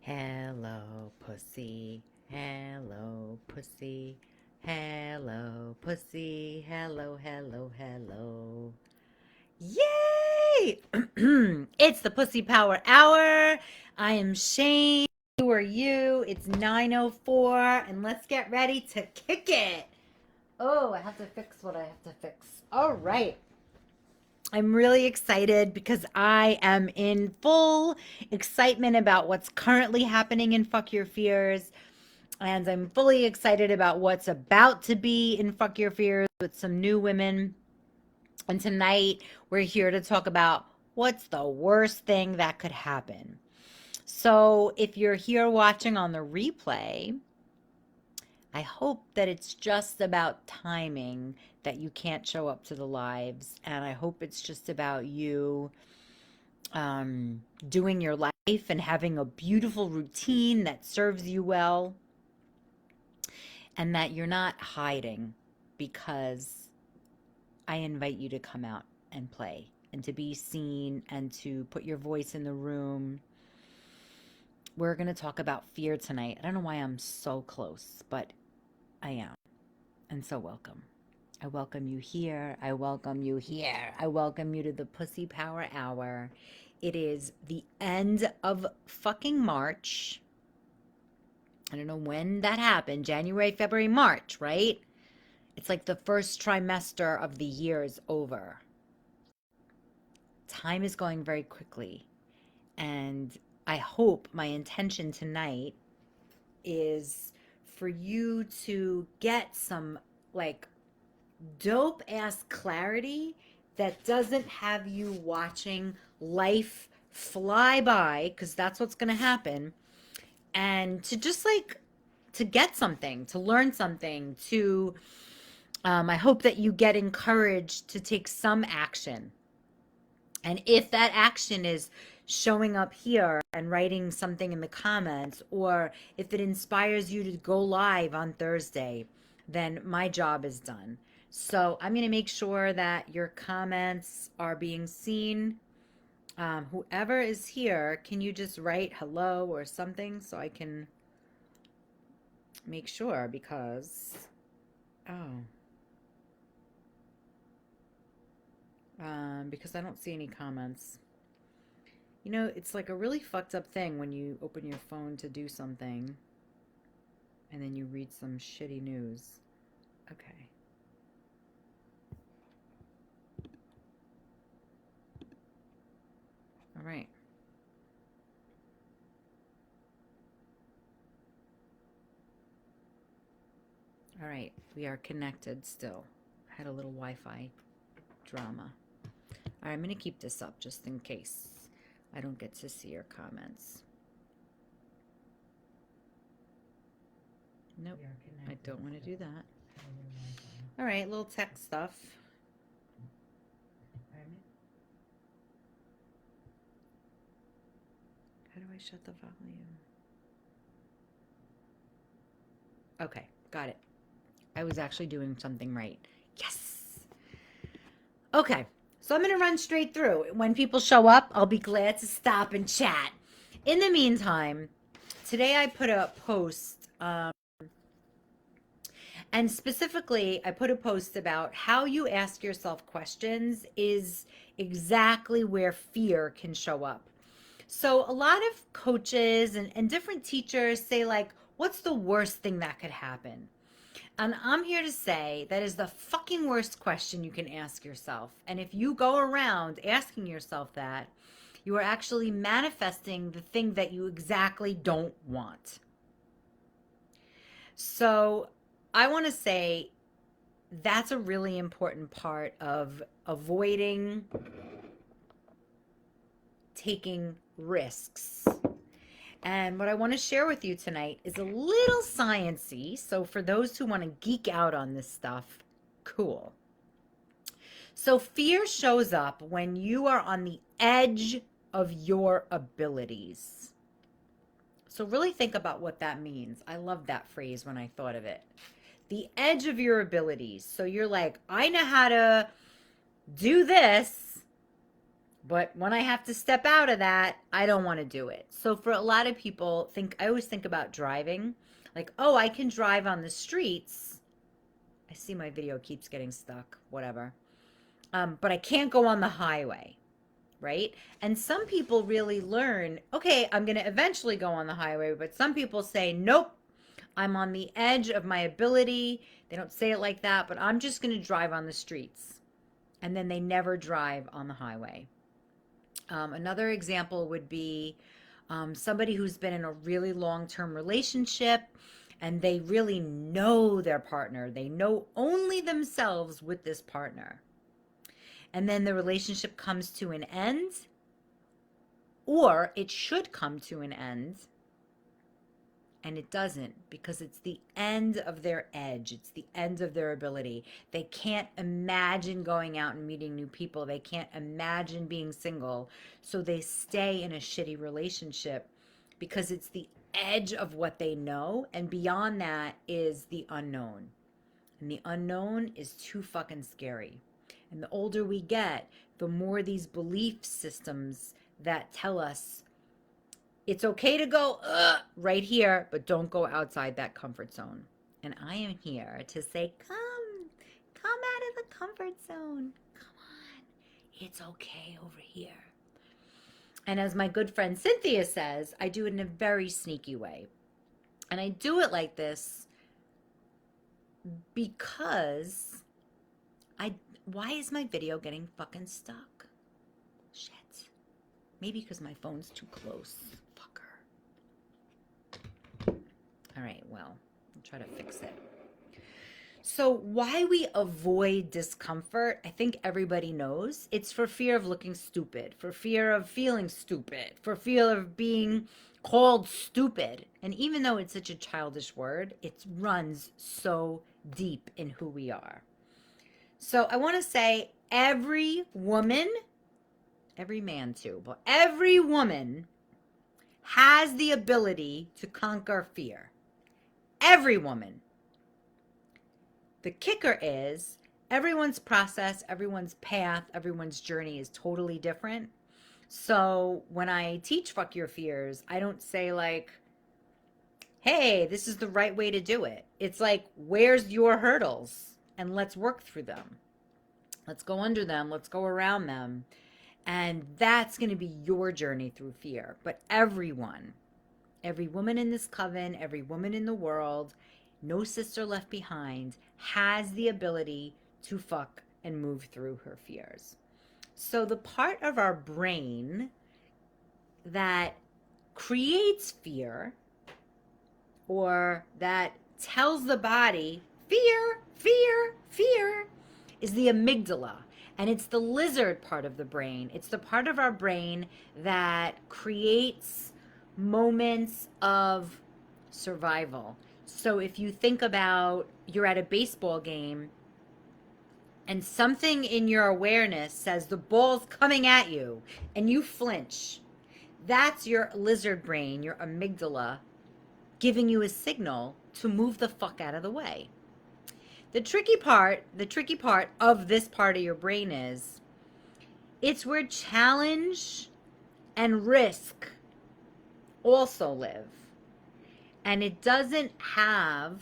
Hello, pussy. Hello, pussy. Hello, pussy. Hello, hello, hello. Yay! It's the Pussy Power Hour. I am Shane. Who are you? It's 9:04, and let's get ready to kick it. Oh, I have to fix what I have to fix. All right. I'm really excited because I am in full excitement about what's currently happening in Fuck Your Fears. And I'm fully excited about what's about to be in Fuck Your Fears with some new women. And tonight we're here to talk about what's the worst thing that could happen. So if you're here watching on the replay, I hope that it's just about timing that you can't show up to the lives. And I hope it's just about you doing your life and having a beautiful routine that serves you well, and that you're not hiding, because I invite you to come out and play and to be seen and to put your voice in the room. We're going to talk about fear tonight. I don't know why I'm so close, but I am. And so welcome. I welcome you here. I welcome you here. I welcome you to the Pussy Power Hour. It is the end of fucking March. I don't know when that happened. January, February, March, right? It's like the first trimester of the year is over. Time is going very quickly. And I hope my intention tonight is for you to get some like dope ass clarity that doesn't have you watching life fly by, because that's what's going to happen, and to just like to get something, to learn something, to I hope that you get encouraged to take some action. And if that action is showing up here and writing something in the comments, or if it inspires you to go live on Thursday, then my job is done. So I'm going to make sure that your comments are being seen. Whoever is here, can you just write hello or something so I can make sure? Because, oh, because I don't see any comments. You know, it's like a really fucked up thing when you open your phone to do something and then you read some shitty news. Okay. All right. All right. We are connected still. I had a little Wi-Fi drama. All right, I'm going to keep this up just in case I don't get to see your comments. Nope, I don't want to do that. All right, little tech stuff. How do I shut the volume? Okay, got it. I was actually doing something right. Yes. Okay, so I'm going to run straight through. When people show up, I'll be glad to stop and chat. In the meantime, today I put a post, and specifically, I put a post about how you ask yourself questions is exactly where fear can show up. So a lot of coaches and different teachers say, like, what's the worst thing that could happen? And I'm here to say that is the fucking worst question you can ask yourself. And if you go around asking yourself that, you are actually manifesting the thing that you exactly don't want. So I want to say that's a really important part of avoiding taking risks. And what I want to share with you tonight is a little sciencey. So for those who want to geek out on this stuff, cool. So fear shows up when you are on the edge of your abilities. So really think about what that means. I love that phrase when I thought of it. The edge of your abilities. So you're like, I know how to do this, But when I have to step out of that, I don't want to do it. So for a lot of people, I always think about driving. Like, oh, I can drive on the streets. I see my video keeps getting stuck, whatever. But I can't go on the highway, right? And some people really learn, okay, I'm going to eventually go on the highway, but some people say, nope, I'm on the edge of my ability. They don't say it like that, but I'm just going to drive on the streets. And then they never drive on the highway. Another example would be somebody who's been in a really long-term relationship and they really know their partner. They know only themselves with this partner. And then the relationship comes to an end, or it should come to an end, and it doesn't, because it's the end of their edge. It's the end of their ability. They can't imagine going out and meeting new people. They can't imagine being single. So they stay in a shitty relationship because it's the edge of what they know. And beyond that is the unknown. And the unknown is too fucking scary. And the older we get, the more these belief systems that tell us it's okay to go right here, but don't go outside that comfort zone. And I am here to say, come out of the comfort zone. Come on. It's okay over here. And as my good friend Cynthia says, I do it in a very sneaky way. And I do it like this because why is my video getting fucking stuck? Shit. Maybe because my phone's too close. All right, well, I'll try to fix it. So why we avoid discomfort, I think everybody knows. It's for fear of looking stupid, for fear of feeling stupid, for fear of being called stupid. And even though it's such a childish word, it runs so deep in who we are. So I want to say every woman, every man too, but every woman has the ability to conquer fear. Every woman. The kicker is everyone's process, everyone's path, everyone's journey is totally different. So when I teach Fuck Your Fears, I don't say like, hey, this is the right way to do it. It's like, where's your hurdles? And let's work through them. Let's go under them. Let's go around them. And that's going to be your journey through fear. But everyone, every woman in this coven, every woman in the world, no sister left behind, has the ability to fuck and move through her fears. So the part of our brain that creates fear, or that tells the body, fear, fear, fear, is the amygdala. And it's the lizard part of the brain. It's the part of our brain that creates moments of survival. So if you think about you're at a baseball game and something in your awareness says the ball's coming at you and you flinch, that's your lizard brain, your amygdala, giving you a signal to move the fuck out of the way. The tricky part of this part of your brain is it's where challenge and risk also live. And it doesn't have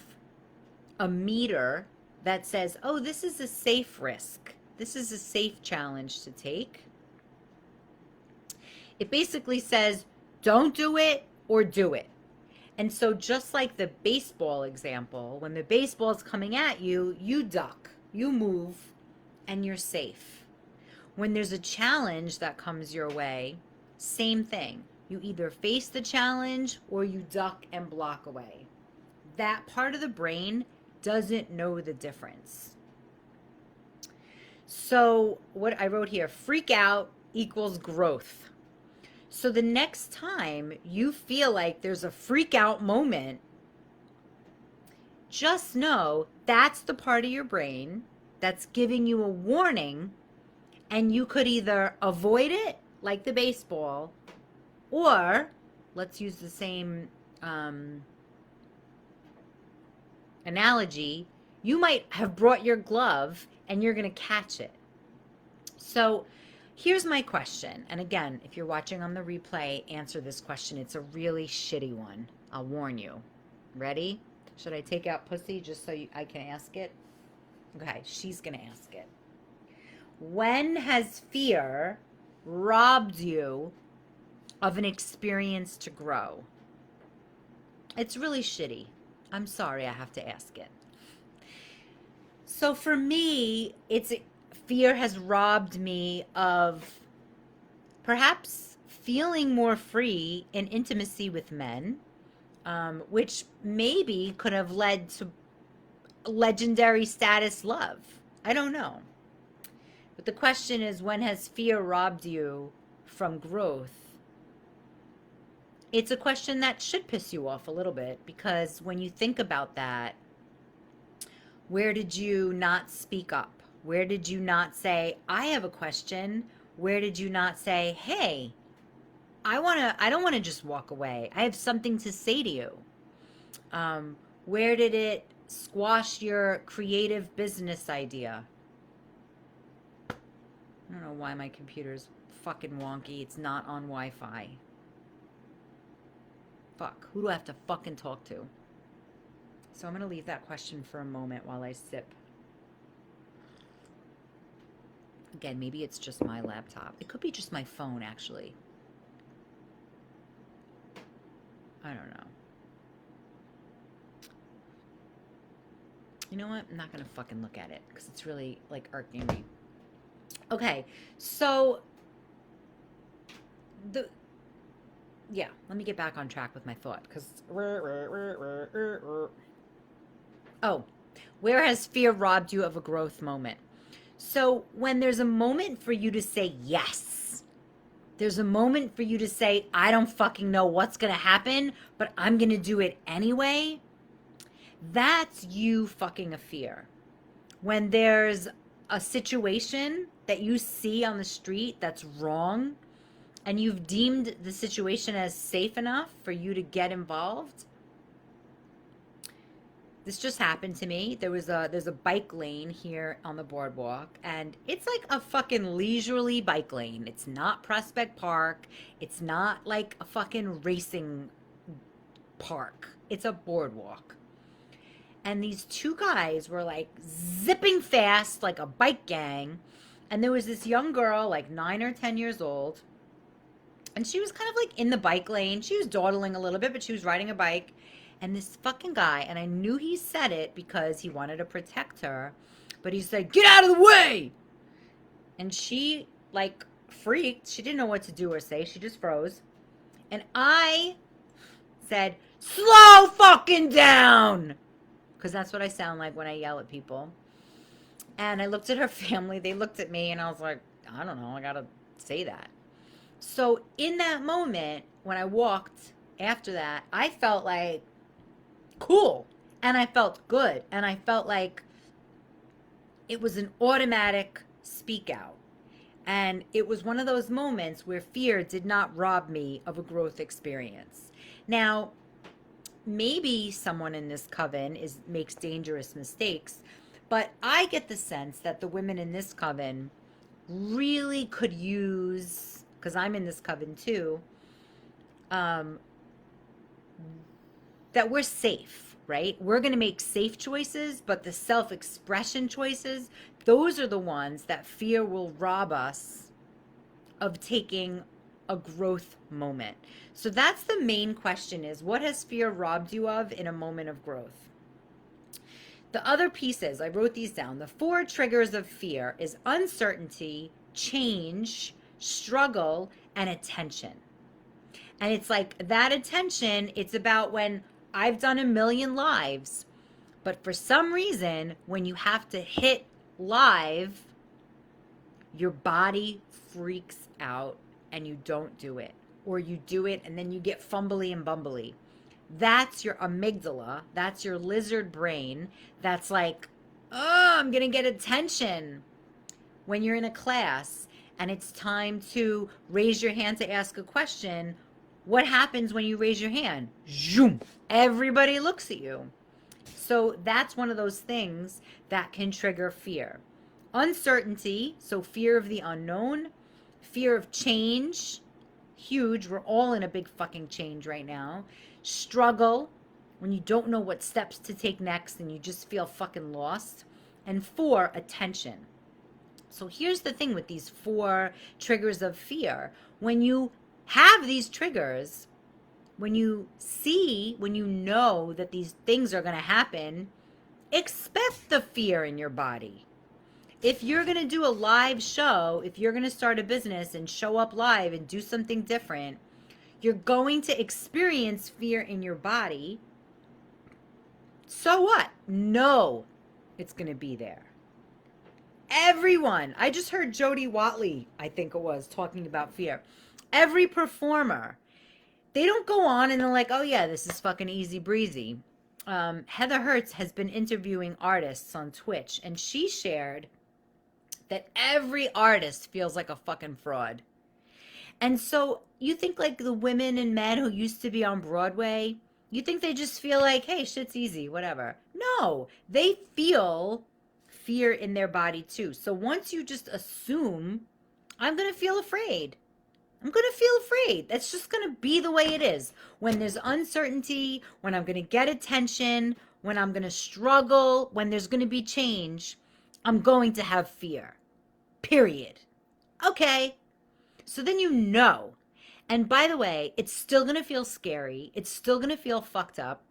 a meter that says, oh, this is a safe risk. This is a safe challenge to take. It basically says, don't do it or do it. And so just like the baseball example, when the baseball's coming at you, you duck, you move, and you're safe. When there's a challenge that comes your way, same thing. You either face the challenge or you duck and block away. That part of the brain doesn't know the difference. So what I wrote here, freak out equals growth. So the next time you feel like there's a freak out moment, just know that's the part of your brain that's giving you a warning, and you could either avoid it like the baseball, or let's use the same analogy, you might have brought your glove and you're going to catch it. So Here's my question. And again, if you're watching on the replay, answer this question. It's a really shitty one. I'll warn you. Ready? Should I take out pussy just so I can ask it? Okay, she's going to ask it. When has fear robbed you of an experience to grow? It's really shitty. I'm sorry I have to ask it. So for me, fear has robbed me of perhaps feeling more free in intimacy with men, which maybe could have led to legendary status love. I don't know. But the question is, when has fear robbed you from growth? It's a question that should piss you off a little bit, because when you think about that, where did you not speak up? Where did you not say, I have a question? Where did you not say, hey, I don't want to just walk away. I have something to say to you. Where did it squash your creative business idea? I don't know why my computer's fucking wonky. It's not on Wi-Fi. Fuck. Who do I have to fucking talk to? So I'm going to leave that question for a moment while I sip. Again, maybe it's just my laptop. It could be just my phone, actually. I don't know. You know what? I'm not going to fucking look at it because it's really, like, irking me. Okay, so yeah, let me get back on track with my thought, because where has fear robbed you of a growth moment? So when there's a moment for you to say yes, there's a moment for you to say, I don't fucking know what's gonna happen, but I'm gonna do it anyway, that's you fucking a fear. When there's a situation that you see on the street that's wrong, and you've deemed the situation as safe enough for you to get involved. This just happened to me. There's a bike lane here on the boardwalk, and it's like a fucking leisurely bike lane. It's not Prospect Park. It's not like a fucking racing park. It's a boardwalk. And these two guys were like zipping fast like a bike gang, and there was this young girl, like 9 or 10 years old, and she was kind of like in the bike lane. She was dawdling a little bit, but she was riding a bike. And this fucking guy, and I knew he said it because he wanted to protect her, but he said, get out of the way! And she, like, freaked. She didn't know what to do or say. She just froze. And I said, slow fucking down! Because that's what I sound like when I yell at people. And I looked at her family. They looked at me, and I was like, I don't know. I gotta say that. So in that moment, when I walked after that, I felt like cool, and I felt good, and I felt like it was an automatic speak out. And it was one of those moments where fear did not rob me of a growth experience. Now, maybe someone in this coven makes dangerous mistakes, but I get the sense that the women in this coven really could use, because I'm in this coven too, that we're safe, right? We're going to make safe choices, but the self-expression choices, those are the ones that fear will rob us of taking a growth moment. So that's the main question, is what has fear robbed you of in a moment of growth? The other pieces, I wrote these down. The 4 triggers of fear is uncertainty, change, struggle, and attention. And it's like that attention, it's about when I've done 1,000,000 lives, but for some reason, when you have to hit live, your body freaks out and you don't do it. Or you do it and then you get fumbly and bumbly. That's your amygdala. That's your lizard brain. That's like, oh, I'm going to get attention. When you're in a class and it's time to raise your hand to ask a question, what happens when you raise your hand? Zoom. Everybody looks at you. So that's one of those things that can trigger fear. Uncertainty, so fear of the unknown, Fear of change, huge. We're all in a big fucking change right now. Struggle, when you don't know what steps to take next and you just feel fucking lost. And 4, attention. So here's the thing with these 4 triggers of fear. When you have these triggers, when you know that these things are going to happen, expect the fear in your body. If you're going to do a live show, if you're going to start a business and show up live and do something different, you're going to experience fear in your body. So what? No, it's going to be there. Everyone, I just heard Jody Watley, I think it was, talking about fear. Every performer, they don't go on and they're like, oh yeah, this is fucking easy breezy. Heather Hertz has been interviewing artists on Twitch, and she shared that every artist feels like a fucking fraud. And so you think like the women and men who used to be on Broadway, you think they just feel like, hey, shit's easy, whatever. No, they feel fear in their body too. So once you just assume, I'm going to feel afraid. I'm going to feel afraid. That's just going to be the way it is. When there's uncertainty, when I'm going to get attention, when I'm going to struggle, when there's going to be change, I'm going to have fear. Period. Okay. So then you know. And by the way, it's still going to feel scary. It's still going to feel fucked up.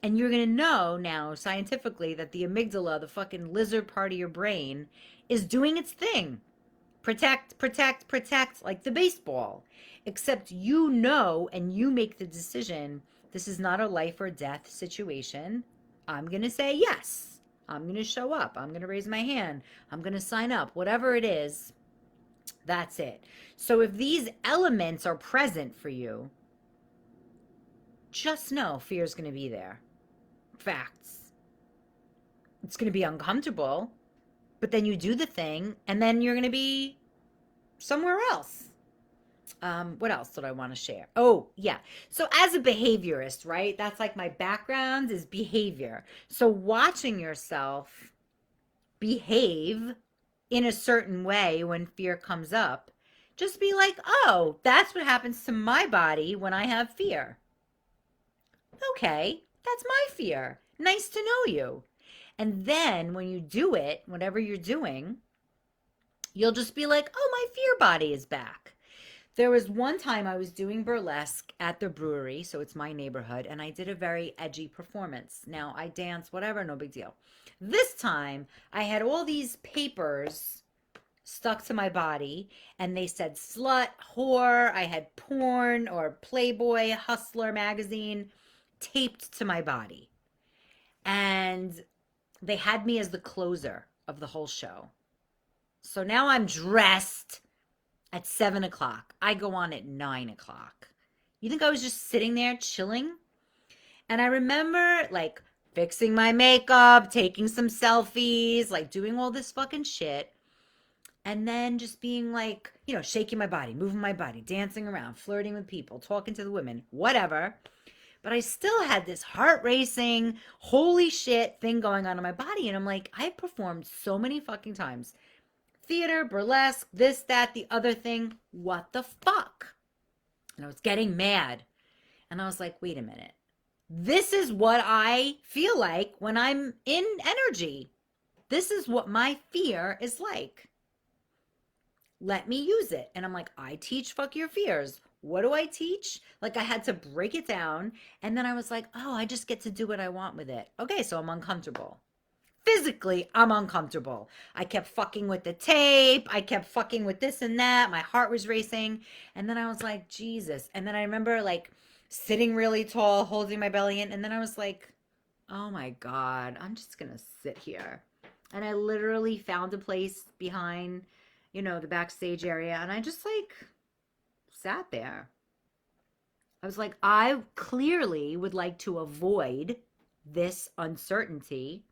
And you're going to know now scientifically that the amygdala, the fucking lizard part of your brain, is doing its thing. Protect, protect, protect, like the baseball. Except you know and you make the decision, this is not a life or death situation. I'm going to say yes. I'm going to show up. I'm going to raise my hand. I'm going to sign up. Whatever it is, that's it. So if these elements are present for you, just know fear is going to be there. Facts. It's going to be uncomfortable, but then you do the thing and then you're going to be somewhere else. What else did I want to share? Oh, yeah. So as a behaviorist, right? That's like my background is behavior. So watching yourself behave in a certain way when fear comes up, just be like, oh, that's what happens to my body when I have fear. Okay, that's my fear. Nice to know you. And then when you do it, whatever you're doing, you'll just be like, oh, my fear body is back. There was one time I was doing burlesque at the brewery, so it's my neighborhood, and I did a very edgy performance. Now, I dance, whatever, no big deal. This time, I had all these papers stuck to my body, and they said slut, whore. I had porn or Playboy, Hustler magazine taped to my body. And they had me as the closer of the whole show. So now I'm dressed at 7 o'clock. I go on at 9 o'clock. You think I was just sitting there chilling? And I remember like fixing my makeup, taking some selfies, like doing all this fucking shit. And then just being like, you know, shaking my body, moving my body, dancing around, flirting with people, talking to the women, whatever. But I still had this heart racing, holy shit thing going on in my body. And I'm like, I've performed so many fucking times. Theater, burlesque, this, that, the other thing. What the fuck? And I was getting mad. And I was like, wait a minute. This is what I feel like when I'm in energy. This is what my fear is like. Let me use it. And I'm like, I teach fuck your fears. What do I teach? Like I had to break it down. And then I was like, oh, I just get to do what I want with it. Okay, so I'm uncomfortable. Physically, I'm uncomfortable. I kept fucking with the tape. I kept fucking with this and that. My heart was racing. And then I was like, Jesus. And then I remember like sitting really tall, holding my belly in. And then I was like, oh my God, I'm just going to sit here. And I literally found a place behind, you know, the backstage area. And I just like sat there. I was like, I clearly would like to avoid this uncertainty.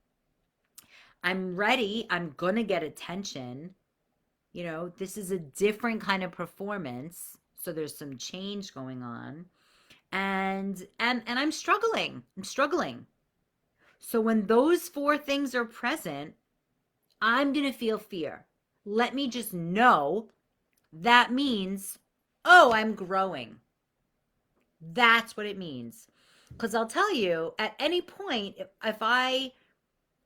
I'm ready. I'm going to get attention. You know, this is a different kind of performance. So there's some change going on. And I'm struggling. I'm struggling. So when those 4 things are present, I'm going to feel fear. Let me just know that means, oh, I'm growing. That's what it means. Because I'll tell you, at any point, if I,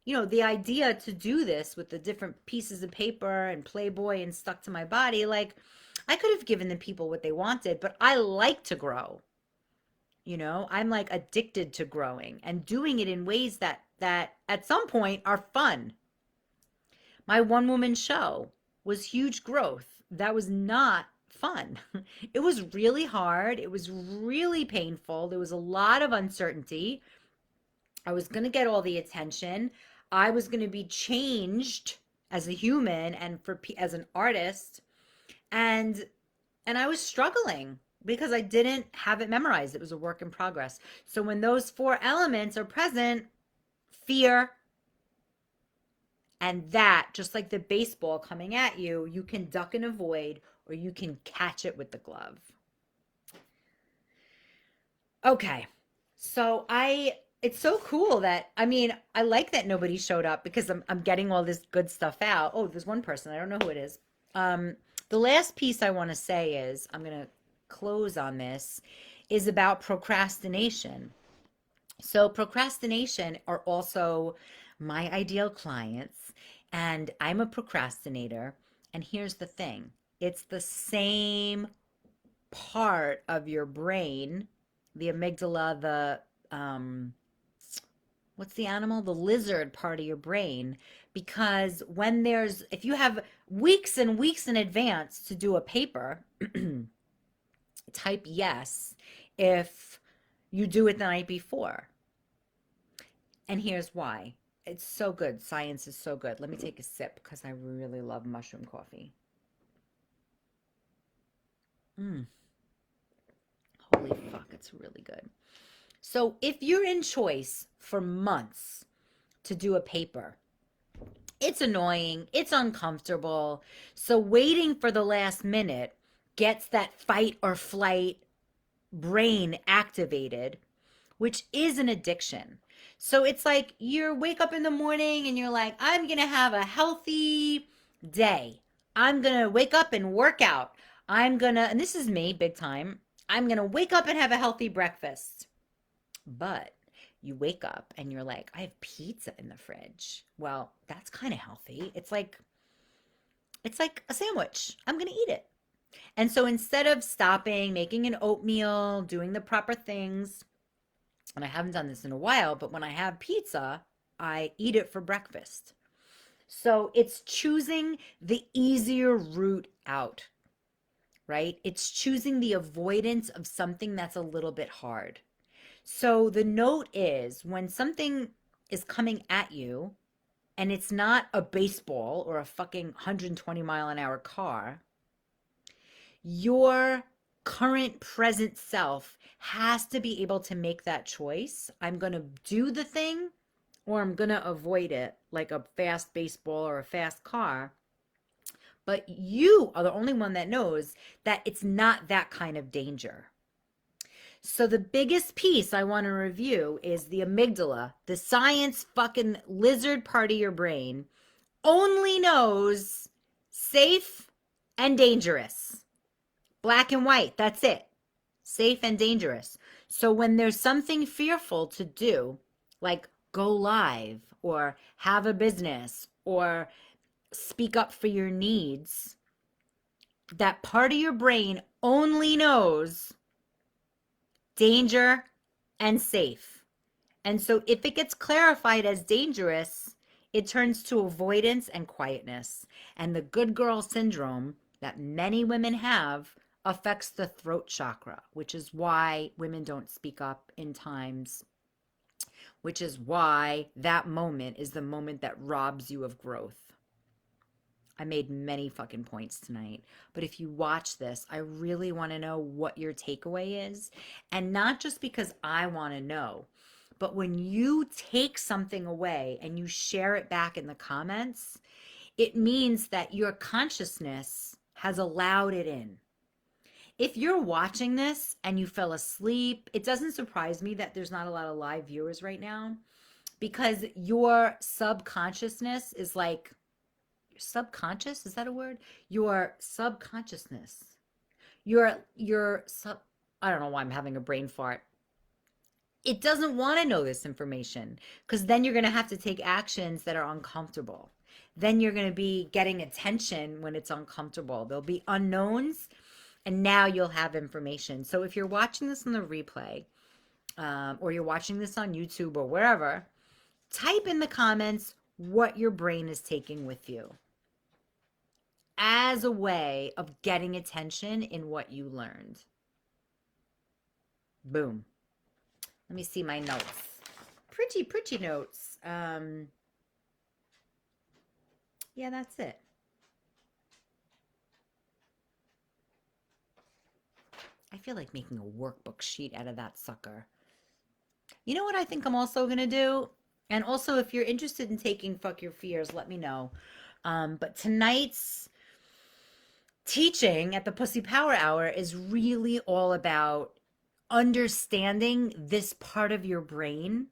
the idea to do this with the different pieces of paper and Playboy and stuck to my body, like I could have given the people what they wanted, but I like to grow. I'm like addicted to growing and doing it in ways that at some point are fun. My one woman show was huge growth. That was not fun. It was really hard. It was really painful. There was a lot of uncertainty. I was going to get all the attention. I was going to be changed as a human and as an artist, and I was struggling because I didn't have it memorized. It was a work in progress. So when those four elements are present, fear, and that, just like the baseball coming at you, you can duck and avoid, or you can catch it with the glove. Okay. So it's so cool that, I mean, I like that nobody showed up because I'm getting all this good stuff out. Oh, there's one person. I don't know who it is. Um, the last piece I want to say is, I'm going to close on this, is about procrastination. So procrastination are also my ideal clients, and I'm a procrastinator. And here's the thing. It's the same part of your brain, the amygdala, what's the animal? The lizard part of your brain. Because if you have weeks and weeks in advance to do a paper, type yes if you do it the night before. And here's why. It's so good. Science is so good. Let me take a sip because I really love mushroom coffee. Mm. Holy fuck, it's really good. So if you're in choice for months to do a paper, it's annoying, it's uncomfortable. So waiting for the last minute gets that fight or flight brain activated, which is an addiction. So it's like you wake up in the morning and you're like, I'm going to have a healthy day. I'm going to wake up and work out. And this is me big time, I'm going to wake up and have a healthy breakfast. But you wake up and you're like, I have pizza in the fridge. Well, that's kind of healthy. It's like a sandwich. I'm going to eat it. And so instead of stopping, making an oatmeal, doing the proper things, and I haven't done this in a while, but when I have pizza, I eat it for breakfast. So it's choosing the easier route out, right? It's choosing the avoidance of something that's a little bit hard. So the note is, when something is coming at you and it's not a baseball or a fucking 120-mile-an-hour car, your current present self has to be able to make that choice. I'm going to do the thing or I'm going to avoid it, like a fast baseball or a fast car. But you are the only one that knows that it's not that kind of danger. So the biggest piece I want to review is the amygdala, the science fucking lizard part of your brain, only knows safe and dangerous. Black and white, that's it. Safe and dangerous. So when there's something fearful to do, like go live or have a business or speak up for your needs, that part of your brain only knows danger and safe. And so if it gets clarified as dangerous, it turns to avoidance and quietness. And the good girl syndrome that many women have affects the throat chakra, which is why women don't speak up in times, which is why that moment is the moment that robs you of growth. I made many fucking points tonight, but if you watch this, I really want to know what your takeaway is. And not just because I want to know, but when you take something away and you share it back in the comments, it means that your consciousness has allowed it in. If you're watching this and you fell asleep, it doesn't surprise me that there's not a lot of live viewers right now, because your subconsciousness is like subconscious, is that a word? Your subconsciousness. Your sub I don't know why I'm having a brain fart. It doesn't want to know this information because then you're going to have to take actions that are uncomfortable. Then you're going to be getting attention when it's uncomfortable. There'll be unknowns, and now you'll have information. So if you're watching this on the replay, or you're watching this on YouTube or wherever, type in the comments what your brain is taking with you as a way of getting attention in what you learned. Boom. Let me see my notes. Pretty notes. Yeah, that's it. I feel like making a workbook sheet out of that sucker. You know what I think I'm also going to do? And also, if you're interested in taking Fuck Your Fears, let me know. But tonight's teaching at the Pussy Power Hour is really all about understanding this part of your brain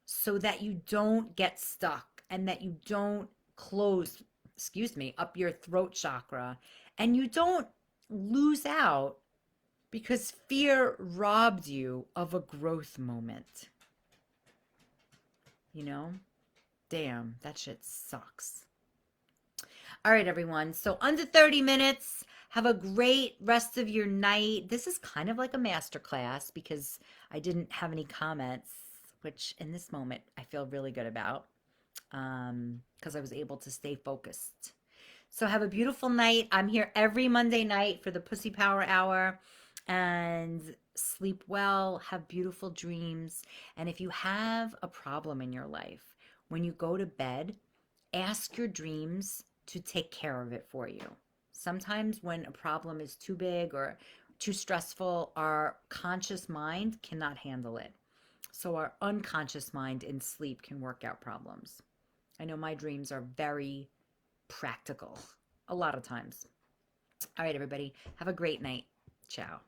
so that you don't get stuck and that you don't close, excuse me, up your throat chakra and you don't lose out because fear robbed you of a growth moment. You know? Damn, that shit sucks. All right, everyone. So under 30 minutes. Have a great rest of your night. This is kind of like a master class because I didn't have any comments, which in this moment I feel really good about because I was able to stay focused. So have a beautiful night. I'm here every Monday night for the Pussy Power Hour. And sleep well, have beautiful dreams. And if you have a problem in your life, when you go to bed, ask your dreams to take care of it for you. Sometimes when a problem is too big or too stressful, our conscious mind cannot handle it. So our unconscious mind in sleep can work out problems. I know my dreams are very practical a lot of times. All right, everybody, have a great night. Ciao.